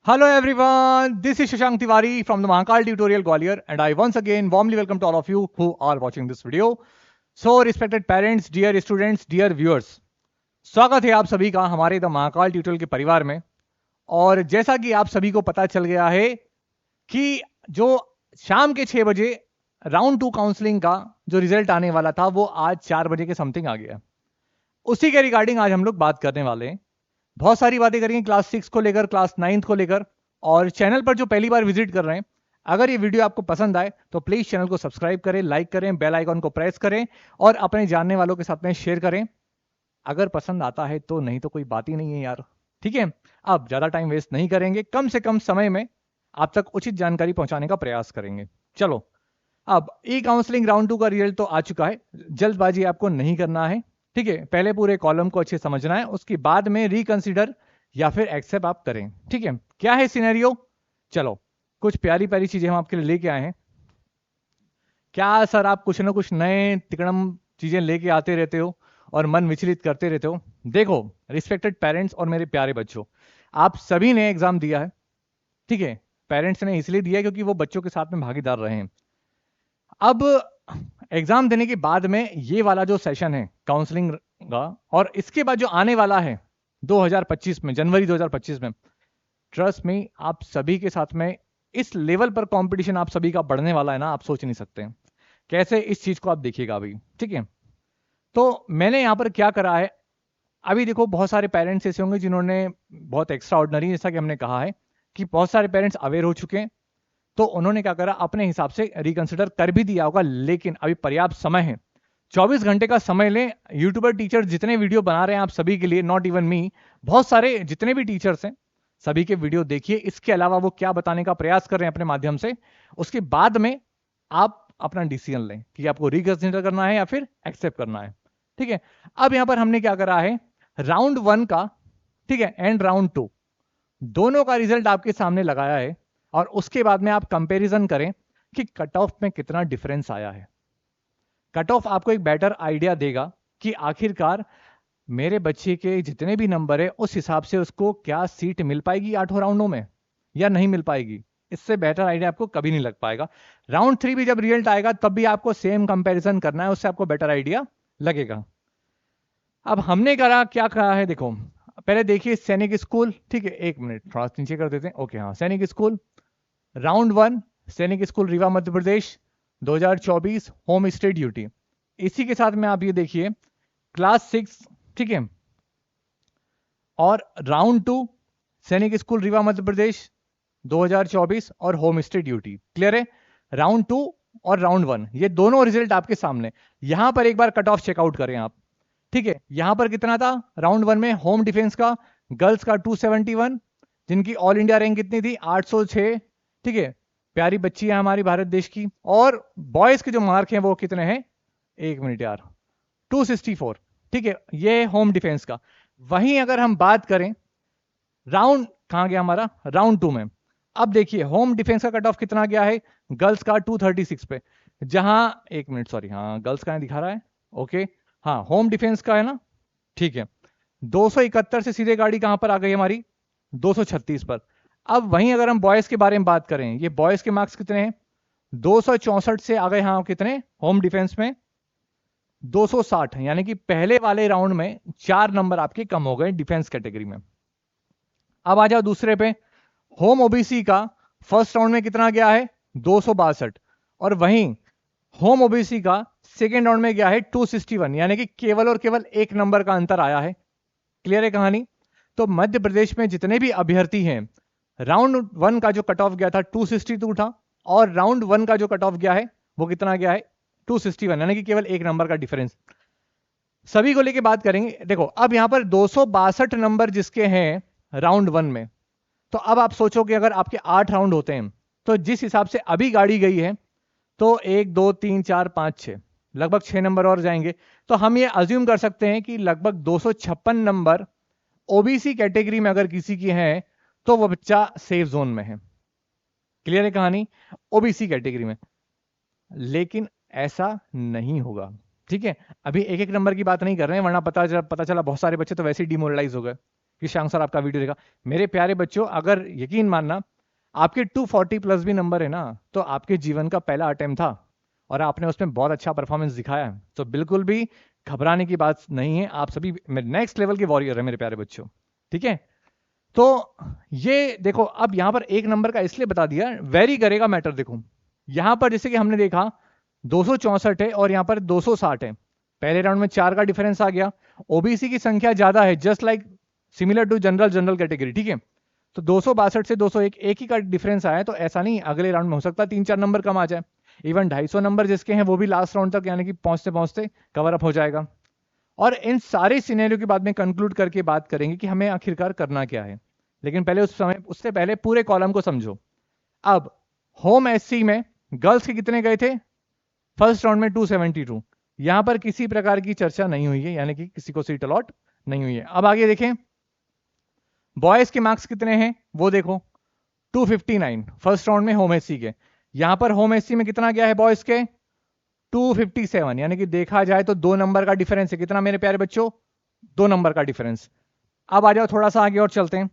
Hello everyone, this is Shashank Tiwari from the Mahakal Tutorial Gwalior and I once again warmly welcome to all of you who are watching this video. So respected parents, dear students, dear viewers, स्वागत है आप सभी का हमारे the Mahakal tutorial के परिवार में। और जैसा कि आप सभी को पता चल गया है कि जो शाम के 6 बजे राउंड 2 काउंसलिंग का जो रिजल्ट आने वाला था वो आज 4 बजे के समथिंग आ गया। उसी के रिगार्डिंग आज हम लोग बात करने वाले हैं। बहुत सारी बातें करेंगे क्लास 6 को लेकर, क्लास 9 को लेकर। और चैनल पर जो पहली बार विजिट कर रहे हैं, अगर ये वीडियो आपको पसंद आए तो प्लीज चैनल को सब्सक्राइब करें, लाइक करें, बेल आइकॉन को प्रेस करें और अपने जानने वालों के साथ में शेयर करें। अगर पसंद आता है तो, नहीं तो कोई बात ही नहीं है यार। ठीक है, अब ज्यादा टाइम वेस्ट नहीं करेंगे, कम से कम समय में आप तक उचित जानकारी पहुंचाने का प्रयास करेंगे। चलो, अब ई काउंसलिंग राउंड 2 का रिजल्ट तो आ चुका है, जल्दबाजी आपको नहीं करना है। ठीक है, पहले पूरे कॉलम को अच्छे समझना है, उसके बाद में रिकंसीडर या फिर एक्सेप्ट आप करें। ठीक है, क्या है सिनेरियो? चलो, कुछ प्यारी प्यारी चीजें हम आपके लिए लेके आए हैं। क्या सर आप कुछ ना कुछ नए तिकड़म चीजें लेके आते रहते हो और मन विचलित करते रहते हो? देखो रिस्पेक्टेड पेरेंट्स और मेरे प्यारे बच्चों, आप सभी ने एग्जाम दिया है। ठीक है, पेरेंट्स ने इसलिए दिया क्योंकि वो बच्चों के साथ में भागीदार रहे हैं। अब एग्जाम देने के बाद में ये वाला जो सेशन है काउंसलिंग का, और इसके बाद जो आने वाला है 2025 में, जनवरी 2025 में, ट्रस्ट में आप सभी के साथ में इस लेवल पर कंपटीशन आप सभी का बढ़ने वाला है ना, आप सोच नहीं सकते कैसे। इस चीज को आप देखिएगा अभी। ठीक है, तो मैंने यहां पर क्या करा है, अभी देखो बहुत सारे पेरेंट्स ऐसे होंगे जिन्होंने बहुत एक्स्ट्रा ऑर्डिनरी, जैसा कि हमने कहा है कि बहुत सारे पेरेंट्स अवेयर हो चुके हैं, तो उन्होंने क्या करा, अपने हिसाब से रिकंसिडर कर भी दिया होगा। लेकिन अभी पर्याप्त समय है, 24 घंटे का समय लें। यूट्यूबर टीचर जितने वीडियो बना रहे हैं आप सभी के लिए, नॉट इवन मी, बहुत सारे जितने भी टीचर्स हैं सभी के वीडियो देखिए। इसके अलावा वो क्या बताने का प्रयास कर रहे हैं अपने माध्यम से, उसके बाद में आप अपना डिसीजन लें कि आपको रिकंसिडर करना है या फिर एक्सेप्ट करना है। ठीक है, अब यहां पर हमने क्या करा है, राउंड 1 का, ठीक है, एंड राउंड 2 दोनों का रिजल्ट आपके सामने लगाया है। और उसके बाद में आप कंपैरिजन करें कि कट ऑफ में कितना डिफरेंस आया है। कट ऑफ आपको एक बेटर आइडिया देगा कि आखिरकार मेरे बच्चे के जितने भी नंबर है उस हिसाब से उसको क्या सीट मिल पाएगी 8 राउंडों में या नहीं मिल पाएगी। इससे बेटर आइडिया आपको कभी नहीं लग पाएगा। राउंड 3 भी जब रिजल्ट आएगा तब भी आपको सेम कंपैरिजन करना है, उससे आपको बेटर आइडिया लगेगा। अब हमने करा क्या कहा है, देखो पहले देखिए सैनिक स्कूल। ठीक है, एक मिनट थोड़ा नीचे कर देते हैं। ओके, हाँ, सैनिक स्कूल राउंड 1, सैनिक school Rewa Madhya Pradesh 2024, home stay duty. इसी के साथ में आप ये देखिए क्लास 6, ठीक है, और राउंड 2 सैनिक स्कूल रीवा मध्य प्रदेश 2024 और होम स्टे ड्यूटी। क्लियर है? राउंड 2 और राउंड 1 ये दोनों रिजल्ट आपके सामने। यहां पर एक बार कट ऑफ चेकआउट करें आप। ठीक है, यहां पर कितना था राउंड 1 में, होम डिफेंस का गर्ल्स का 271, जिनकी ऑल इंडिया रैंक कितनी थी 806। ठीक है, प्यारी बच्ची है हमारी भारत देश की। और बॉयज के जो मार्क हैं वो कितने हैं, एक मिनट यार, 264। ठीक है, ये होम डिफेंस का। वहीं अगर हम बात करें राउंड, कहां गया हमारा, राउंड 2 में, अब देखिए होम डिफेंस का कट ऑफ कितना गया है, गर्ल्स का 236 पे, जहां, एक मिनट सॉरी, हाँ गर्ल्स का दिखा रहा है, ओके, हाँ होम डिफेंस का है ना। ठीक है, 271 से सीधे गाड़ी कहां पर आ गई हमारी, 236 पर। अब वहीं अगर हम बॉयज के बारे में बात करें, ये बॉयज के मार्क्स कितने हैं, 264 से आ गए हाँ कितने, होम डिफेंस में 260, यानी कि पहले वाले राउंड में 4 नंबर आपके कम हो गए डिफेंस कैटेगरी में। अब आ जाओ दूसरे पे, होम ओबीसी का फर्स्ट राउंड में कितना गया है, 262, और वहीं होम ओबीसी का सेकेंड राउंड में गया है 261, यानी कि केवल और केवल 1 नंबर का अंतर आया है। क्लियर है कहानी? तो मध्य प्रदेश में जितने भी अभ्यर्थी हैं, राउंड 1 का जो कट ऑफ गया था 262 था, और राउंड 1 का जो कट ऑफ गया है वो कितना गया है, 261, यानी कि केवल 1 नंबर का डिफरेंस। सभी को लेके बात करेंगे। देखो अब यहां पर 262 नंबर जिसके हैं राउंड 1 में, तो अब आप सोचो कि अगर आपके 8 राउंड होते हैं तो जिस हिसाब से अभी गाड़ी गई है, तो 1 2 3 4 5 6, लगभग 6 नंबर और जाएंगे। तो हम ये अज्यूम कर सकते हैं कि लगभग 256 नंबर ओबीसी कैटेगरी में अगर किसी की है तो वो बच्चा सेफ जोन में है। क्लियर है कहानी? ओबीसी कैटेगरी में। लेकिन ऐसा नहीं होगा। ठीक है, अभी एक एक नंबर की बात नहीं कर रहे हैं, वरना पता चला बहुत सारे बच्चे तो वैसे ही डिमोरलाइज हो गए। कि शशांक सर आपका वीडियो देखा। मेरे प्यारे बच्चों, अगर यकीन मानना आपके 240 प्लस भी नंबर है ना, तो आपके जीवन का पहला अटेम्प्ट था और आपने उसमें बहुत अच्छा परफॉर्मेंस दिखाया, तो बिल्कुल भी घबराने की बात नहीं है। आप सभी नेक्स्ट लेवल के वॉरियर है मेरे प्यारे बच्चों, ठीक है। तो ये देखो, अब यहां पर एक नंबर का इसलिए बता दिया, वेरी करेगा मैटर। देखो यहां पर जैसे कि हमने देखा 264 है और यहां पर 260 है। पहले राउंड में 4 का डिफरेंस आ गया। ओबीसी की संख्या ज्यादा है, just like similar to general category, ठीक है। तो 262 से 201 एक ही का डिफरेंस आया, तो ऐसा नहीं अगले राउंड में हो सकता 3-4 नंबर कम आ जाए। इवन 250 नंबर जिसके हैं वो भी लास्ट राउंड तक यानी कि पहुंचते पहुंचते कवर अप हो जाएगा। और इन सारे सिनेरियो के बाद में कंक्लूड करके बात करेंगे कि हमें आखिरकार करना क्या है। लेकिन पहले उससे पहले पूरे कॉलम को समझो। अब होम एससी में गर्ल्स के कितने गए थे फर्स्ट राउंड में? 272। यहां पर किसी प्रकार की चर्चा नहीं हुई है, यानी कि किसी को सीट अलॉट नहीं हुई है। अब आगे देखें, बॉयज के मार्क्स कितने हैं वो देखो, 259 फर्स्ट राउंड में होम एससी के। यहां पर होम एससी में कितना गया है बॉयज के? 257, यानी कि देखा जाए तो 2 नंबर का डिफरेंस है। कितना मेरे प्यारे बच्चों? 2 नंबर का डिफरेंस। अब आ जाओ थोड़ा सा आगे और चलते हैं।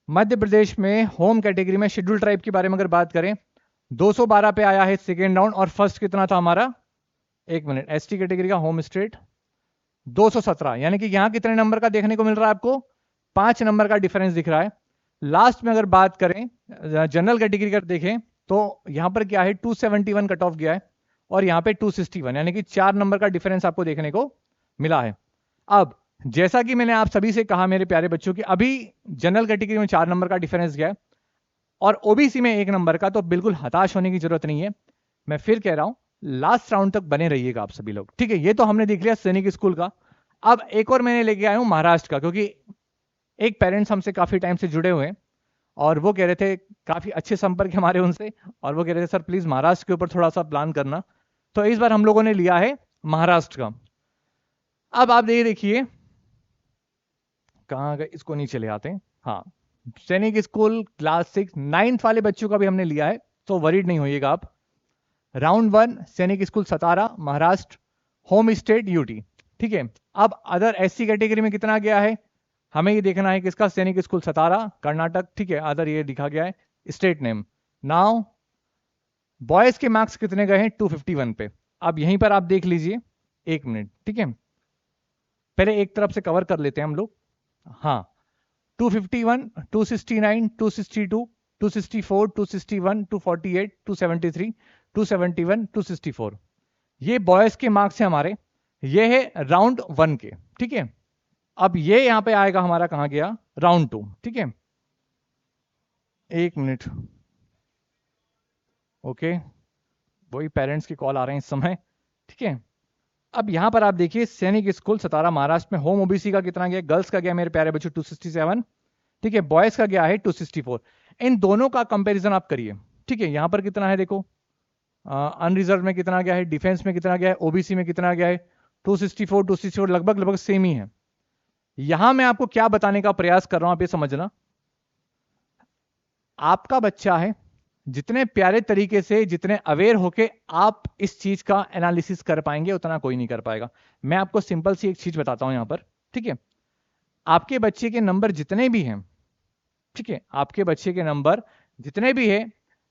मध्य प्रदेश में होम कैटेगरी में शेड्यूल ट्राइब के बारे में अगर बात करें, 212 पे आया है सेकेंड राउंड, और फर्स्ट कितना था हमारा? एक मिनट, एसटी कैटेगरी का होम स्टेट 217, यानी कि यहां कितने नंबर का देखने को मिल रहा है आपको? 5 नंबर का डिफरेंस दिख रहा है। लास्ट में अगर बात करें जनरल कैटेगरी का देखें, तो यहां पर क्या है? 271 कट ऑफ गया है और यहां पे 261, यानी कि 4 नंबर का डिफरेंस आपको देखने को मिला है। अब जैसा कि मैंने आप सभी से कहा मेरे प्यारे बच्चों कि अभी जनरल कैटेगरी में 4 नंबर का डिफरेंस गया है और ओबीसी में 1 नंबर का, तो बिल्कुल हताश होने की जरूरत नहीं है। मैं फिर कह रहा हूं, लास्ट राउंड तक बने रहिएगा आप सभी लोग, ठीक है। ये तो हमने देख लिया सैनिक स्कूल का। अब एक और मैंने लेके आया हूं महाराष्ट्र का, क्योंकि एक पेरेंट्स हमसे काफी टाइम से जुड़े हुए हैं और वो कह रहे थे, काफी अच्छे संपर्क हमारे उनसे, और वो कह रहे थे सर प्लीज महाराष्ट्र के ऊपर थोड़ा सा प्लान करना। तो इस बार हम लोगों ने लिया है महाराष्ट्र का। अब आप ये देखिए, कहां गए, इसको नीचे ले आते हैं। हाँ, सैनिक स्कूल क्लास 6 9th वाले बच्चों का भी हमने लिया है, तो वरीड नहीं होइएगा आप। राउंड 1 सैनिक स्कूल सतारा महाराष्ट्र, होम स्टेट यूटी, ठीक है। अब अदर एससी कैटेगरी में कितना गया है हमें ये देखना है, किसका? सैनिक स्कूल सतारा कर्नाटक, ठीक है। अदर ये दिखा गया है स्टेट नेम। नाउ बॉयज के मार्क्स कितने गए हैं? 251 पे। अब यहीं पर आप देख लीजिए, एक मिनट, ठीक है। पहले एक तरफ से कवर कर लेते हैं हम लोग। हाँ, 251, 269, 262, 264, 261, 248, 273, 271, 264, ये बॉयज के मार्क्स हैं हमारे। ये है राउंड 1 के, ठीक है। अब ये यहां पे आएगा हमारा, कहां गया? राउंड 2, ठीक है। एक मिनट, ओके, वही पेरेंट्स की कॉल आ रहे हैं इस समय, ठीक है। अब यहां पर आप देखिए, सैनिक स्कूल सतारा महाराष्ट्र में होम ओबीसी का कितना गया? गर्ल्स का गया मेरे प्यारे बच्चों 267, ठीक है। बॉयज का गया है 264। इन दोनों का कंपैरिजन आप करिए, ठीक है। यहां पर कितना है देखो, अनरिजर्व में कितना गया है, डिफेंस में कितना गया है, ओबीसी में कितना गया है? 264, 264, लगभग लगभग सेम ही है। यहां मैं आपको क्या बताने का प्रयास कर रहा हूं, आप ये समझना। आपका बच्चा है, जितने प्यारे तरीके से, जितने अवेयर होके आप इस चीज का एनालिसिस कर पाएंगे, उतना कोई नहीं कर पाएगा। मैं आपको सिंपल सी एक चीज बताता हूं यहां पर, ठीक है। आपके बच्चे के नंबर जितने भी हैं, ठीक है, आपके बच्चे के नंबर जितने भी है,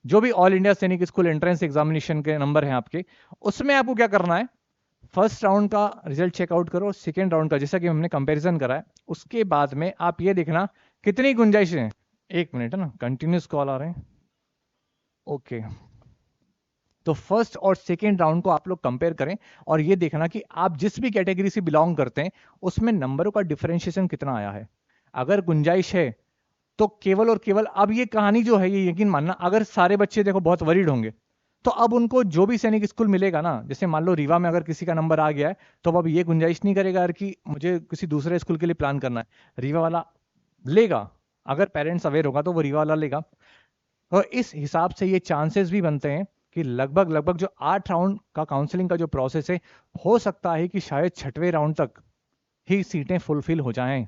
जो भी ऑल इंडिया सैनिक स्कूल एंट्रेंस एग्जामिनेशन के नंबर हैं आपके, उसमें आपको क्या करना है? फर्स्ट राउंड का रिजल्ट चेकआउट करो, सेकेंड राउंड का, जैसा कि हमने कंपैरिजन करा है। उसके बाद में आप ये देखना कितनी गुंजाइश है। एक मिनट है ना, कंटिन्यूस कॉल आ रहे हैं, ओके। तो फर्स्ट और सेकेंड राउंड को आप लोग कंपेयर करें और ये देखना कि आप जिस भी कैटेगरी से बिलोंग करते हैं उसमें नंबरों का डिफरेंशिएशन कितना आया है। अगर गुंजाइश है तो केवल और केवल, अब ये कहानी जो है, ये यकीन मानना, अगर सारे बच्चे देखो बहुत वरीड होंगे, तो अब उनको जो भी सैनिक स्कूल मिलेगा ना, जैसे मान लो रीवा में अगर किसी का नंबर आ गया है, तो अब ये गुंजाइश नहीं करेगा यार कि मुझे किसी दूसरे स्कूल के लिए प्लान करना है, रीवा वाला लेगा। अगर पेरेंट्स अवेयर होगा तो वो रीवा वाला लेगा। और इस हिसाब से ये चांसेस भी बनते हैं कि लगभग लगभग जो 8 राउंड का काउंसलिंग का जो प्रोसेस है, हो सकता है कि शायद 6वें राउंड तक ही सीटें फुलफिल हो जाएं,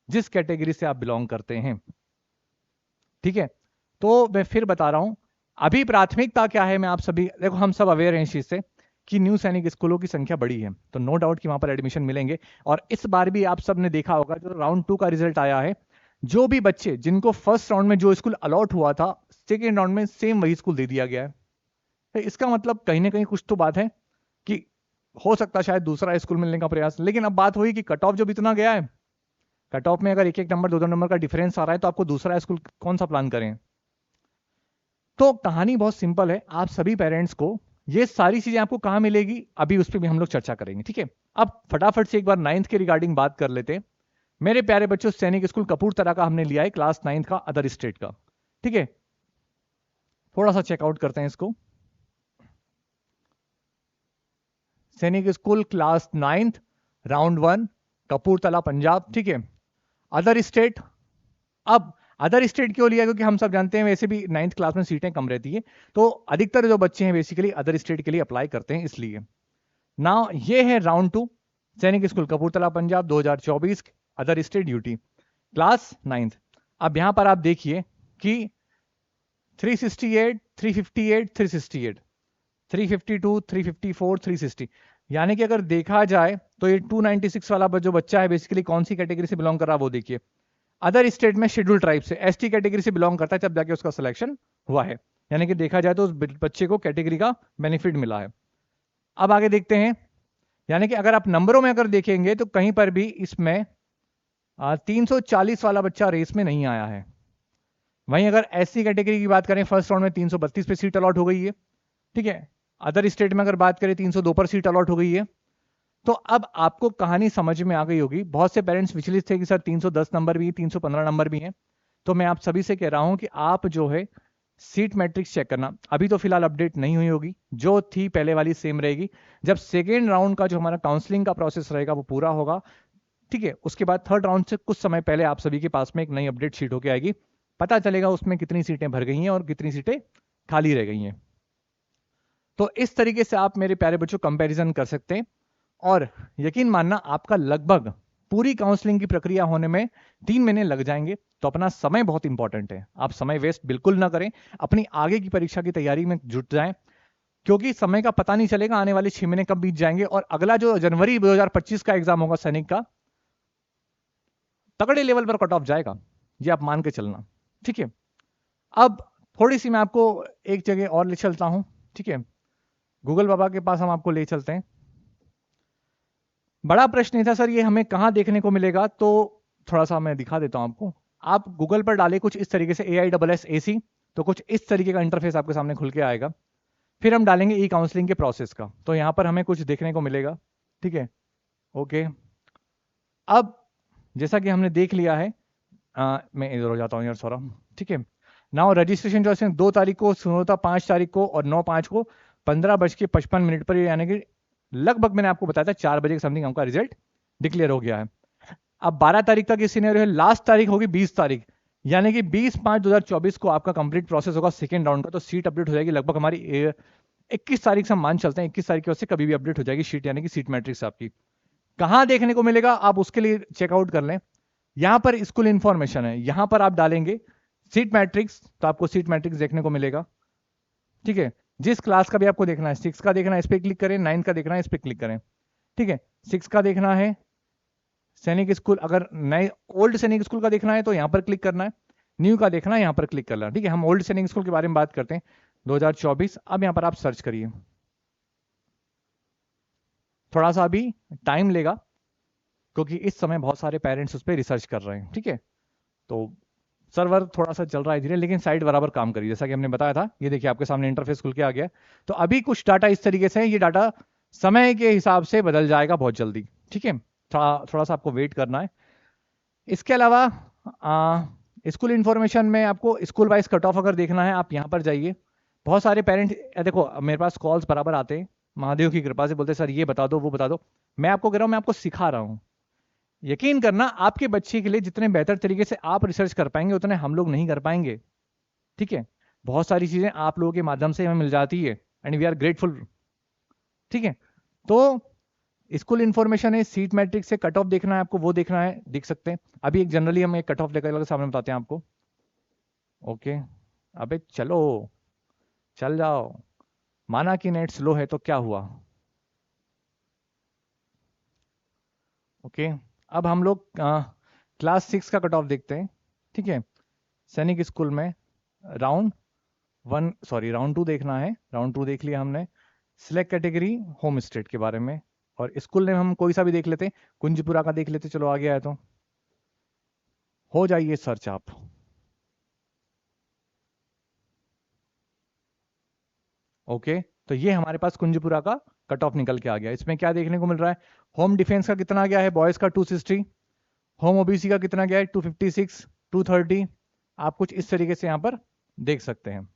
जिस कैटेगरी से आप बिलोंग करते हैं, ठीक है। तो मैं फिर बता रहा हूं, अभी प्राथमिकता क्या है, मैं आप सभी देखो, हम सब अवेयर हैं इस चीज से कि न्यू सैनिक स्कूलों की संख्या बढ़ी है, तो नो डाउट कि वहां पर एडमिशन मिलेंगे। और इस बार भी आप सब ने देखा होगा जो राउंड 2 का रिजल्ट आया है, जो भी बच्चे जिनको फर्स्ट राउंड में जो स्कूल अलॉट हुआ था, सेकेंड राउंड में सेम वही स्कूल दे दिया गया है। तो इसका मतलब कहीं ना कहीं कुछ तो बात है कि हो सकता है शायद दूसरा स्कूल मिलने का प्रयास। लेकिन अब बात हुई कि कट ऑफ जब इतना गया है, कट ऑफ में अगर एक एक नंबर दो दो नंबर का डिफरेंस आ रहा है, तो आपको दूसरा स्कूल कौन सा प्लान करें? तो कहानी बहुत सिंपल है। आप सभी पेरेंट्स को ये सारी चीजें आपको कहां मिलेगी, अभी उस पर भी हम लोग चर्चा करेंगे, ठीक है। अब फटाफट से एक बार 9th के रिगार्डिंग बात कर लेते हैं। मेरे प्यारे बच्चों, सैनिक स्कूल कपूरथला का हमने लिया है क्लास 9th का अदर स्टेट का, ठीक है। थोड़ा सा चेकआउट करते हैं इसको। सैनिक school class 9th round 1 Kapurthala Punjab, ठीक है। अदर स्टेट, अब अदर स्टेट क्यों लिया? क्योंकि हम सब जानते हैं वैसे भी 9th क्लास में सीटें कम रहती है, तो अधिकतर जो बच्चे हैं बेसिकली अदर स्टेट के लिए अप्लाई करते हैं, इसलिए। नाउ ये है राउंड 2 सैनिक school Kapurthala Punjab 2024 other state UT class 9th। अब यहां पर आप देखिए कि 368, 358, 368, 352, 354, 360, यानी कि अगर देखा जाए तो ये 296 वाला जो बच्चा है बेसिकली कौन सी कैटेगरी से बिलोंग कर रहा है वो देखिए। अदर स्टेट में शेड्यूल ट्राइब से, एसटी कैटेगरी से बिलोंग करता है, तब जाके उसका सिलेक्शन हुआ है। यानी कि देखा जाए तो उस बच्चे को कैटेगरी का बेनिफिट मिला है। अब आगे देखते हैं, यानी कि अगर आप नंबरों में अगर देखेंगे तो कहीं पर भी इसमें 340 वाला बच्चा रेस में नहीं आया है। वहीं अगर एससी कैटेगरी की बात करें, फर्स्ट राउंड में 332 पे सीट अलॉट हो गई है, ठीक है। अदर स्टेट में अगर बात करें 302 पर सीट अलॉट हो गई है। तो अब आपको कहानी समझ में आ गई होगी। बहुत से पेरेंट्स विचलित थे कि सर 310 नंबर भी, 315 नंबर भी हैं। तो मैं आप सभी से कह रहा हूं कि आप जो है सीट मैट्रिक्स चेक करना। अभी तो फिलहाल अपडेट नहीं हुई होगी, जो थी पहले वाली सेम रहेगी। जब सेकेंड राउंड का जो हमारा काउंसलिंग का प्रोसेस रहेगा वो पूरा होगा, ठीक है, उसके बाद थर्ड राउंड से कुछ समय पहले आप सभी के पास में एक नई अपडेट शीट होकर आएगी। पता चलेगा उसमें कितनी सीटें भर गई हैं और कितनी सीटें खाली रह गई हैं। तो इस तरीके से आप मेरे प्यारे बच्चों कंपैरिजन कर सकते हैं। और यकीन मानना, आपका लगभग पूरी काउंसलिंग की प्रक्रिया होने में 3 महीने लग जाएंगे। तो अपना समय बहुत इंपॉर्टेंट है, आप समय वेस्ट बिल्कुल ना करें, अपनी आगे की परीक्षा की तैयारी में जुट जाएं, क्योंकि समय का पता नहीं चलेगा आने वाले 6 महीने कब बीत जाएंगे। और अगला जो जनवरी 2025 का एग्जाम होगा सैनिक का, तगड़े लेवल पर कट ऑफ जाएगा, ये आप मान के चलना, ठीक है। अब थोड़ी सी मैं आपको एक जगह और ले चलता हूं, ठीक है। गूगल बाबा के पास हम आपको ले चलते हैं। बड़ा प्रश्न ये था सर ये हमें कहां देखने को मिलेगा, तो थोड़ा सा मैं दिखा देता हूं आपको। आप गूगल पर डालें कुछ इस तरीके से AISSAC, तो कुछ इस तरीके का इंटरफेस आपके सामने खुल के आएगा। फिर हम डालेंगे ई काउंसलिंग के प्रोसेस का, तो यहां पर हमें कुछ देखने को मिलेगा, ठीक है। ओके, अब जैसा कि हमने देख लिया है, मैं इधर हो जाता हूँ यार, सौरभ, ठीक है। नाउ रजिस्ट्रेशन जो है 2 तारीख को शुरू होता, 5 तारीख को और 9/5 को 15:55 पर, यानी कि लगभग मैंने आपको बताया था 4 बजे के समथिंग हमका रिजल्ट डिक्लेयर हो गया है। अब 12 तारीख तक ये सिनेरियो है, लास्ट तारीख होगी 20 तारीख, यानी कि 20/5/2024 को आपका कंप्लीट प्रोसेस होगा सेकेंड राउंड का। तो सीट अपडेट हो जाएगी लगभग हमारी 21 तारीख से हम मान चलते हैं, 21 तारीख की वजह से कभी भी अपडेट हो जाएगी शीट, यानी कि सीट मैट्रिक्स आपकी। कहां देखने को मिलेगा आप उसके लिए चेकआउट कर लें। यहां पर स्कूल इंफॉर्मेशन है, यहां पर आप डालेंगे सीट मैट्रिक्स, तो आपको सीट मैट्रिक्स देखने को मिलेगा, ठीक है। जिस क्लास का भी आपको देखना है, 6 का देखना है इस पर क्लिक करें, 9 का देखना है इस पर क्लिक करें, ठीक है। 6 का देखना है सैनिक स्कूल, अगर नए ओल्ड सैनिक स्कूल का देखना है तो यहां पर क्लिक करना है, न्यू का देखना है यहां पर क्लिक करना है, ठीक है। हम ओल्ड सैनिक स्कूल के बारे में बात करते हैं 2024। अब यहां पर आप सर्च करिए, थोड़ा सा अभी टाइम लेगा क्योंकि इस समय बहुत सारे पेरेंट्स उस पर रिसर्च कर रहे हैं, ठीक है। तो सर्वर थोड़ा सा चल रहा है धीरे, लेकिन साइट बराबर काम करिए, जैसा कि हमने बताया था। ये देखिए आपके सामने इंटरफेस खुल के आ गया। तो अभी कुछ डाटा इस तरीके से है, ये डाटा समय के हिसाब से बदल जाएगा बहुत जल्दी, ठीक है। थोड़ा थोड़ा सा आपको वेट करना है। इसके अलावा स्कूल इंफॉर्मेशन में आपको स्कूल वाइज कट ऑफ अगर देखना है, आप यहाँ पर जाइए। बहुत सारे पेरेंट्स, देखो मेरे पास कॉल्स बराबर आते हैं, महादेव की कृपा से, बोलते सर ये बता दो वो बता दो। मैं आपको कह रहा हूँ, मैं आपको सिखा रहा हूँ। यकीन करना, आपके बच्चे के लिए जितने बेहतर तरीके से आप रिसर्च कर पाएंगे उतने हम लोग नहीं कर पाएंगे, ठीक है। बहुत सारी चीजें आप लोगों के माध्यम से हमें मिल जाती है एंड वी आर ग्रेटफुल, ठीक है। तो स्कूल इन्फॉर्मेशन है, सीट मैट्रिक्स से कट ऑफ देखना है आपको, वो देखना है, देख सकते हैं। अभी एक जनरली हम एक कट ऑफ लेकर सामने बताते हैं आपको। ओके, अबे चलो, चल जाओ। माना कि नेट स्लो है तो क्या हुआ, ओके, अब हम लोग क्लास 6 का कट ऑफ देखते हैं। ठीक है, सैनिक स्कूल में राउंड 2 देखना है। राउंड 2 देख लिया हमने। सिलेक्ट कैटेगरी होम स्टेट के बारे में, और स्कूल नेम हम कोई सा भी देख लेते, कुंजपुरा का देख लेते। चलो आ गया है तो हो जाइए सर्च आप। ओके, तो ये हमारे पास कुंजपुरा का कट ऑफ निकल के आ गया। इसमें क्या देखने को मिल रहा है, होम डिफेंस का कितना गया है बॉयज का 260, होम ओबीसी का कितना गया है 256, 230। आप कुछ इस तरीके से यहां पर देख सकते हैं।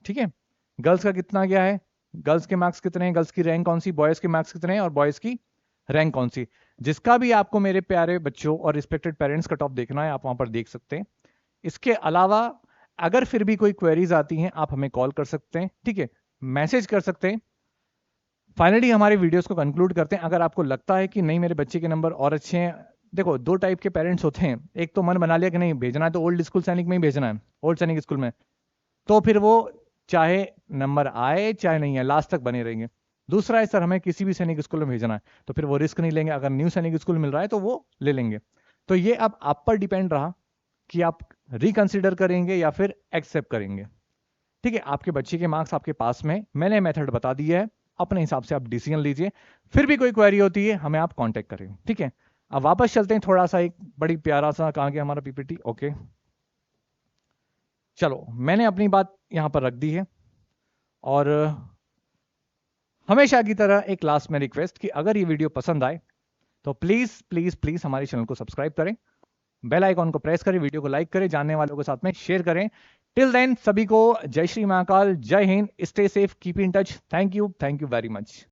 ठीक है, गर्ल्स का कितना गया है, गर्ल्स के मार्क्स कितने हैं, गर्ल्स की रैंक कौन सी, बॉयज के मार्क्स कितने हैं और बॉयज की रैंक कौन सी। जिसका भी आपको मेरे प्यारे बच्चों और रिस्पेक्टेड पेरेंट्स कट ऑफ देखना है, आप वहां पर देख सकते हैं। इसके अलावा अगर फिर भी कोई क्वेरीज आती हैं, आप हमें कॉल कर सकते हैं। ठीक है, मैसेज कर सकते हैं। फाइनली हमारे वीडियोस को कंक्लूड करते हैं। अगर आपको लगता है कि नहीं मेरे बच्चे के नंबर और अच्छे हैं, देखो दो टाइप के पेरेंट्स होते हैं। एक तो मन बना लिया कि नहीं भेजना है तो ओल्ड स्कूल सैनिक में ही भेजना है, ओल्ड सैनिक स्कूल में, तो फिर वो चाहे नंबर आए चाहे नहीं है लास्ट तक बने रहेंगे। दूसरा है सर हमें किसी भी सैनिक स्कूल में भेजना है, तो फिर वो रिस्क नहीं लेंगे। अगर न्यू सैनिक स्कूल मिल रहा है तो वो ले लेंगे। तो ये अब आप पर डिपेंड रहा कि आप रिकंसिडर करेंगे या फिर एक्सेप्ट करेंगे। ठीक है, आपके बच्चे के मार्क्स आपके पास में, मैंने मेथड बता दिया है, अपने हिसाब से आप डिसीजन लीजिए। फिर भी कोई क्वेरी होती है हमें आप कांटेक्ट करें। ठीक है, अब वापस चलते हैं। थोड़ा सा एक बड़ी प्यारा सा कहाँ गया हमारा पीपीटी। ओके, चलो मैंने अपनी बात यहां पर रख दी है। और हमेशा की तरह एक लास्ट में रिक्वेस्ट कि अगर ये वीडियो पसंद आए तो प्लीज प्लीज प्लीज हमारे चैनल को सब्सक्राइब करें, बेल आइकॉन को प्रेस करें, वीडियो को लाइक करें, जानने वालों के साथ में शेयर करें। टिल देन सभी को जय श्री महाकाल, जय Hind, stay safe, keep in touch. Thank you very much.